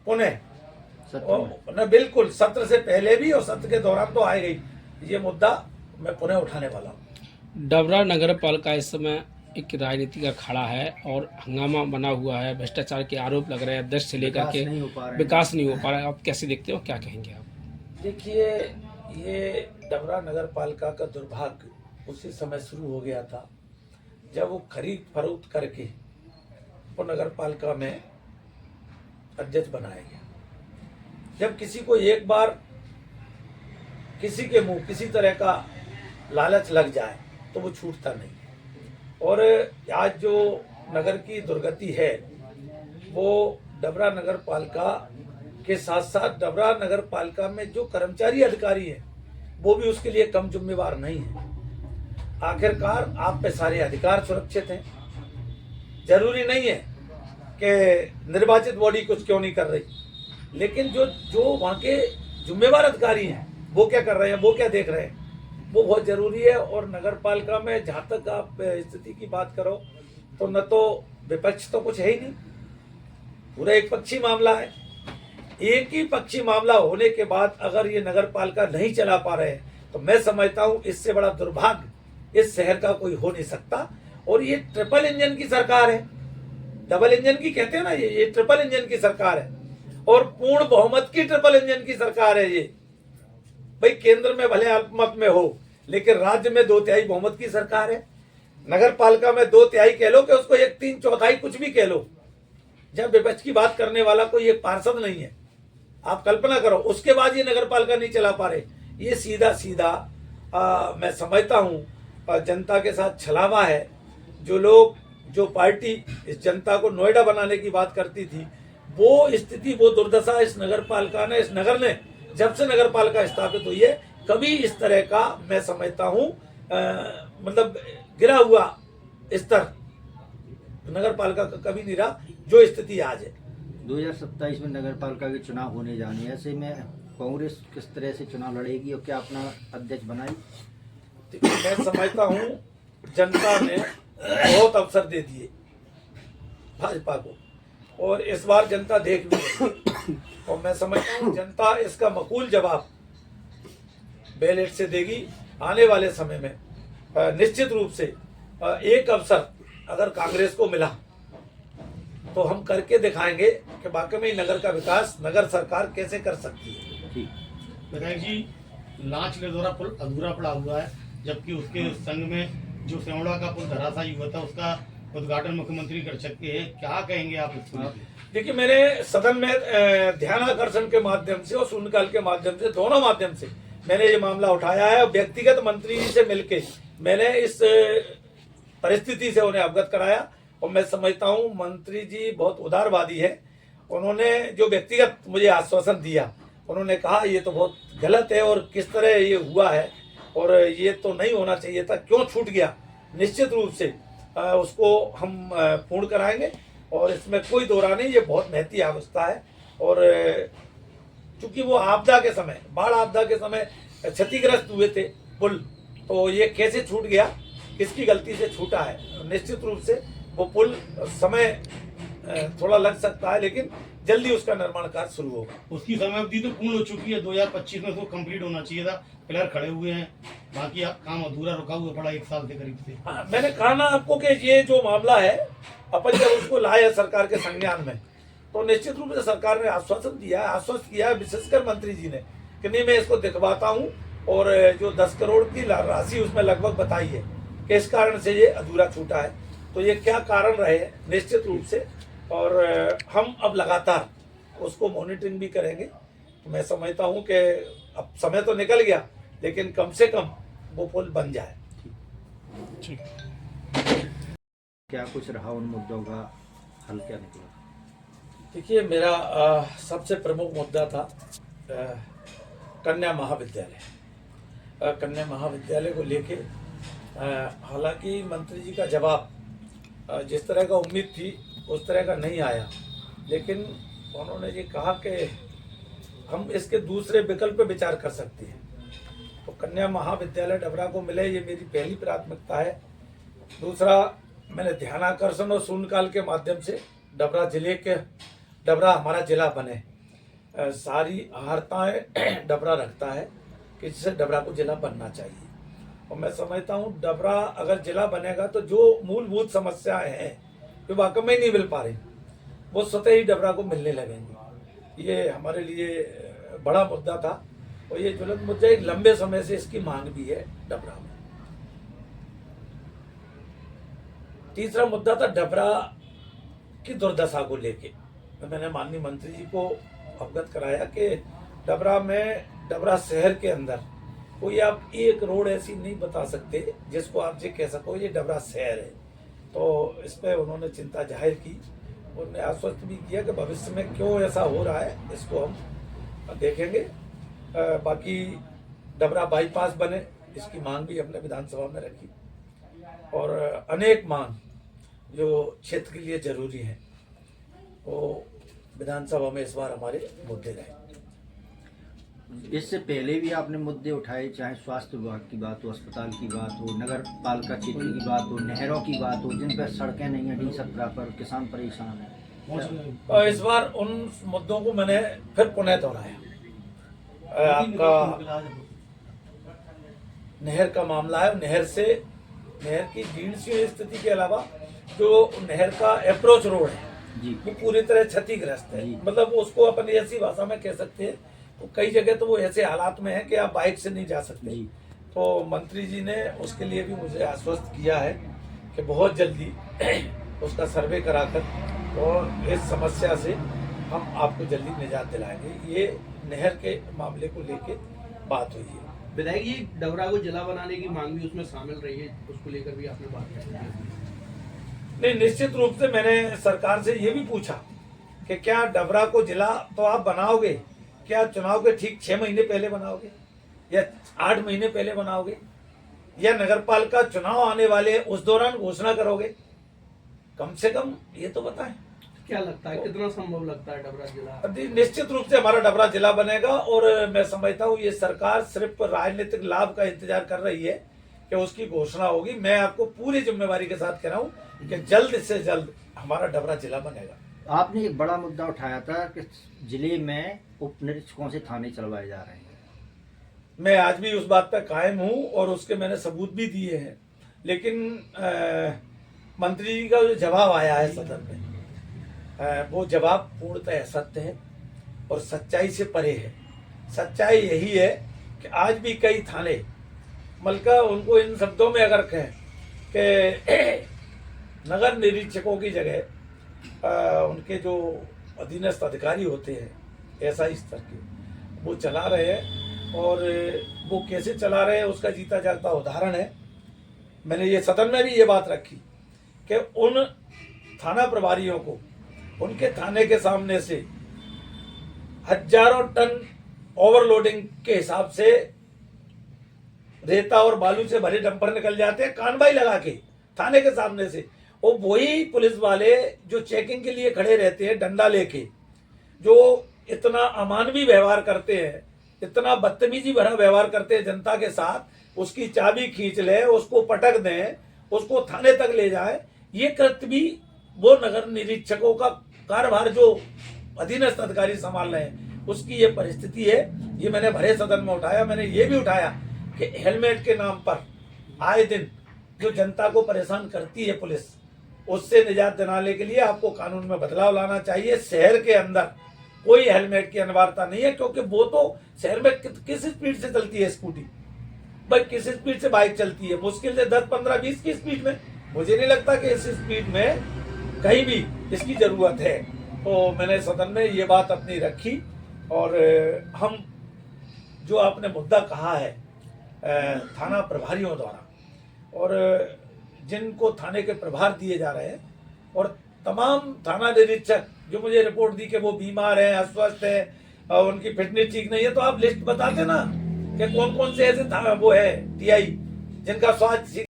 पुनः सत्र न बिल्कुल सत्र से पहले भी और सत्र के दौरान तो आए गई, ये मुद्दा मैं पुनः उठाने वाला हूँ। डबरा नगर पालिका इस समय एक राजनीति का खड़ा है और हंगामा बना हुआ है, भ्रष्टाचार के आरोप लग रहे हैं, अध्यक्ष से लेकर के विकास नहीं हो पा रहा है। आप कैसे देखते हो, क्या कहेंगे आप? देखिए, ये डबरा नगर पालिका का दुर्भाग्य उसी समय शुरू हो गया था जब वो खरीद फरोख्त करके वो नगर पालिका में अध्यक्ष बनाया गया। जब किसी को एक बार किसी के मुंह किसी तरह का लालच लग जाए तो वो छूटता नहीं। और आज जो नगर की दुर्गति है वो डबरा नगर पालिका के साथ साथ डबरा नगर पालिका में जो कर्मचारी अधिकारी हैं वो भी उसके लिए कम जिम्मेवार नहीं है। आखिरकार आप पे सारे अधिकार सुरक्षित हैं, जरूरी नहीं है कि निर्वाचित बॉडी कुछ क्यों नहीं कर रही, लेकिन जो वहाँ के जिम्मेवार अधिकारी हैं वो क्या कर रहे हैं, वो क्या देख रहे हैं, वो बहुत जरूरी है। और नगर पालिका में जहाँ तक आप स्थिति की बात करो तो न तो विपक्ष तो कुछ है ही नहीं, पूरा एक पक्षी मामला है। एक ही पक्षी मामला होने के बाद अगर ये नगर पालिका नहीं चला पा रहे हैं तो मैं समझता हूँ इससे बड़ा दुर्भाग्य इस शहर का कोई हो नहीं सकता। और ये ट्रिपल इंजन की सरकार है, डबल इंजन की कहते हैं ना, ये ट्रिपल इंजन की सरकार है और पूर्ण बहुमत की ट्रिपल इंजन की सरकार है ये। भाई केंद्र में भले अल्पमत में हो लेकिन राज्य में 2/3 बहुमत की सरकार है, नगर पालिका में 2/3 कह लो कि उसको 1/3 कुछ भी कह लो, जब विपक्ष की बात करने वाला कोई एक पार्षद नहीं है। आप कल्पना करो, उसके बाद ये नगर पालिका नहीं चला पा रहे। ये सीधा सीधा मैं समझता हूँ जनता के साथ छलावा है। जो लोग जो पार्टी इस जनता को नोएडा बनाने की बात करती थी वो स्थिति वो दुर्दशा इस नगर पालिका ने, इस नगर ने जब से नगर पालिका स्थापित हुई है कभी इस तरह का मैं समझता हूँ मतलब गिरा हुआ स्तर नगर पालिका का कभी नहीं रहा जो स्थिति आज है। 2027 में नगर पालिका के चुनाव होने जाने हैं, ऐसे में कांग्रेस किस तरह से चुनाव लड़ेगी और क्या अपना अध्यक्ष बनाई? मैं समझता हूँ जनता ने बहुत अवसर दे दिए भाजपा को और इस बार जनता देख भी रही और मैं समझता हूँ जनता इसका मकबूल जवाब बैलेट से देगी आने वाले समय में। निश्चित रूप से एक अवसर अगर कांग्रेस को मिला तो हम करके दिखाएंगे कि वाकई में नगर का विकास नगर सरकार कैसे कर सकती है। विधायक जी, लांच लेदोरा पुल अधूरा पड़ा हुआ है जबकि उसके संग में जो सेवड़ा का पुल धराशायी हुआ था उसका उद्घाटन मुख्यमंत्री कर सकते हैं, क्या कहेंगे आप इसको? देखिए, मैंने सदन में ध्यान आकर्षण के माध्यम से और शून्यकाल के माध्यम से दोनों माध्यम से मैंने ये मामला उठाया है और व्यक्तिगत मंत्री जी से मिलकर मैंने इस परिस्थिति से उन्हें अवगत कराया और मैं समझता हूँ मंत्री जी बहुत उदारवादी है। उन्होंने जो व्यक्तिगत मुझे आश्वासन दिया, उन्होंने कहा ये तो बहुत गलत है और किस तरह ये हुआ है और ये तो नहीं होना चाहिए था, क्यों छूट गया। निश्चित रूप से उसको हम पूर्ण कराएंगे और इसमें कोई दो राय नहीं, ये बहुत महती अवस्था है। और चूंकि वो आपदा के समय, बाढ़ आपदा के समय क्षतिग्रस्त हुए थे पुल, तो ये कैसे छूट गया, किसकी गलती से छूटा है। निश्चित रूप से वो पुल समय थोड़ा लग सकता है लेकिन जल्दी उसका निर्माण कार्य शुरू होगा। उसकी समय अवधि तो पूर्ण हो चुकी है, 2025 में उसको कंप्लीट होना चाहिए था। पिलर खड़े हुए हैं, बाकी काम अधूरा रुका हुआ पड़ा 1 साल के करीब से। मैंने कहा ना आपको कि ये जो मामला है अपन जब उसको लाए सरकार के संज्ञान में तो निश्चित रूप से सरकार ने आश्वासन दिया है, आश्वस्त किया है विशेषकर मंत्री जी ने कि नहीं मैं इसको दिखवाता हूँ और जो 10 करोड़ की राशि उसमें लगभग बताई है कि इस कारण से ये अधूरा छूटा है। तो ये क्या कारण रहे निश्चित रूप से और हम अब लगातार उसको मॉनिटरिंग भी करेंगे। मैं समझता हूँ कि अब समय तो निकल गया लेकिन कम से कम वो पुल बन जाए। ठीक। क्या कुछ रहा उन मुद्दों का हल, क्या निकला? देखिए, मेरा सबसे प्रमुख मुद्दा था कन्या महाविद्यालय। कन्या महाविद्यालय को लेके हालांकि मंत्री जी का जवाब जिस तरह का उम्मीद थी उस तरह का नहीं आया, लेकिन उन्होंने ये कहा कि हम इसके दूसरे विकल्प पे विचार कर सकते हैं। तो कन्या महाविद्यालय डबरा को मिले ये मेरी पहली प्राथमिकता है। दूसरा, मैंने ध्यानाकर्षण और शून्यकाल के माध्यम से डबरा हमारा जिला बने सारी आहारताएं डबरा रखता है कि जिससे डबरा को जिला बनना चाहिए। और मैं समझता हूँ डबरा अगर जिला बनेगा तो जो मूलभूत समस्याएं हैं जो वाकई में नहीं मिल पा रही वो स्वतः ही डबरा को मिलने लगेंगी। ये हमारे लिए बड़ा मुद्दा था और ये ज्वलंत मुद्दा एक लंबे समय से इसकी मांग भी है डबरा में। तीसरा मुद्दा था डबरा की दुर्दशा को लेके। मैंने माननीय मंत्री जी को अवगत कराया कि डबरा शहर के अंदर कोई आप एक रोड ऐसी नहीं बता सकते जिसको आप ये कह सको ये डबरा शहर है। तो इस पर उन्होंने चिंता जाहिर की। उन्होंने आश्वस्त भी किया कि भविष्य में क्यों ऐसा हो रहा है इसको हम देखेंगे। बाकी डबरा बाईपास बने इसकी मांग भी हमने विधानसभा में रखी और अनेक मांग जो क्षेत्र के लिए जरूरी है वो विधानसभा में इस बार हमारे मुद्दे रहे। इससे पहले भी आपने मुद्दे उठाए, चाहे स्वास्थ्य विभाग की बात हो, अस्पताल की बात हो, नगर पालिका क्षेत्र की बात हो, नहरों की बात हो, जिन पर सड़कें नहीं हैं, डी पर किसान परेशान है। और इस बार उन मुद्दों को मैंने फिर पुनः दोहराया। आपका नहर का मामला है। नहर की जीर्ण स्थिति के अलावा जो नहर का अप्रोच रोड है जी, वो पूरी तरह क्षतिग्रस्त है। मतलब उसको अपन ऐसी भाषा में कह सकते हैं तो कई जगह तो वो ऐसे हालात में है कि आप बाइक से नहीं जा सकते। तो मंत्री जी ने उसके लिए भी मुझे आश्वस्त किया है कि बहुत जल्दी उसका सर्वे कराकर और इस समस्या से हम आपको जल्दी निजात दिलाएंगे। ये नहर के मामले को लेके बात हुई है। विधायक जी, डबरा को जिला बनाने की मांग भी उसमें शामिल रही है, उसको लेकर भी आपने बात की है? नहीं, निश्चित रूप से मैंने सरकार से ये भी पूछा कि क्या डबरा को जिला तो आप बनाओगे, क्या चुनाव के ठीक 6 महीने पहले बनाओगे या 8 महीने पहले बनाओगे या नगरपालिका चुनाव आने वाले उस दौरान घोषणा करोगे? कम से कम ये तो बताएं। क्या लगता है, कितना संभव लगता है डबरा जिला? निश्चित रूप से हमारा डबरा जिला बनेगा और मैं समझता हूँ ये सरकार सिर्फ राजनीतिक लाभ का इंतजार कर रही है कि उसकी घोषणा होगी। मैं आपको पूरी जिम्मेवारी के साथ कह रहा हूँ कि जल्द से जल्द हमारा डबरा जिला बनेगा। आपने एक बड़ा मुद्दा उठाया था कि जिले में उप निरीक्षकों से थाने चलवाए जा रहे हैं। मैं आज भी उस बात पर कायम हूँ और उसके मैंने सबूत भी दिए हैं। लेकिन मंत्री जी का जो जवाब आया है सदन में वो जवाब पूर्णतः असत्य है और सच्चाई से परे है। सच्चाई यही है कि आज भी कई थाने मलका उनको इन शब्दों में अगर कहें कि नगर निरीक्षकों की जगह उनके जो अधीनस्थ अधिकारी होते हैं ऐसा स्तर के वो चला रहे हैं और वो कैसे चला रहे हैं उसका जीता जागता उदाहरण है। मैंने ये सदन में भी ये बात रखी कि उन थाना प्रभारियों को उनके थाने के सामने से हजारों टन ओवरलोडिंग के हिसाब से रेता और बालू से भरे डंपर निकल जाते हैं कानबाई लगा के थाने के सामने से। और वही पुलिस वाले जो चेकिंग के लिए खड़े रहते हैं डंडा लेके, जो इतना अमानवीय व्यवहार करते हैं, इतना बदतमीजी भरा व्यवहार करते हैं जनता के साथ, उसकी चाबी खींच ले, उसको पटक दें, उसको थाने तक ले जाए, ये कृत्य भी वो नगर निरीक्षकों का कार्यभार जो अधीनस्थ अधिकारी संभाल रहे हैं उसकी ये परिस्थिति है। ये मैंने भरे सदन में उठाया। मैंने ये भी उठाया कि हेलमेट के नाम पर आए दिन जो जनता को परेशान करती है पुलिस, उससे निजात दिलाने के लिए आपको कानून में बदलाव लाना चाहिए। शहर के अंदर कोई हेलमेट की अनिवार्यता नहीं है क्योंकि वो तो शहर में किस स्पीड से चलती है स्कूटी, भाई किस स्पीड से बाइक चलती है, मुश्किल से 10, 15, 20 की स्पीड में। मुझे नहीं लगता कि इस स्पीड में कहीं भी इसकी जरूरत है। तो मैंने सदन में ये बात अपनी रखी और हम जो आपने मुद्दा कहा है थाना प्रभारियों द्वारा और जिनको थाने के प्रभार दिए जा रहे हैं और तमाम थाना निरीक्षक जो मुझे रिपोर्ट दी कि वो बीमार हैं, अस्वस्थ हैं, उनकी फिटनेस ठीक नहीं है, तो आप लिस्ट बताते ना कि कौन कौन से ऐसे वो है टीआई जिनका स्वास्थ्य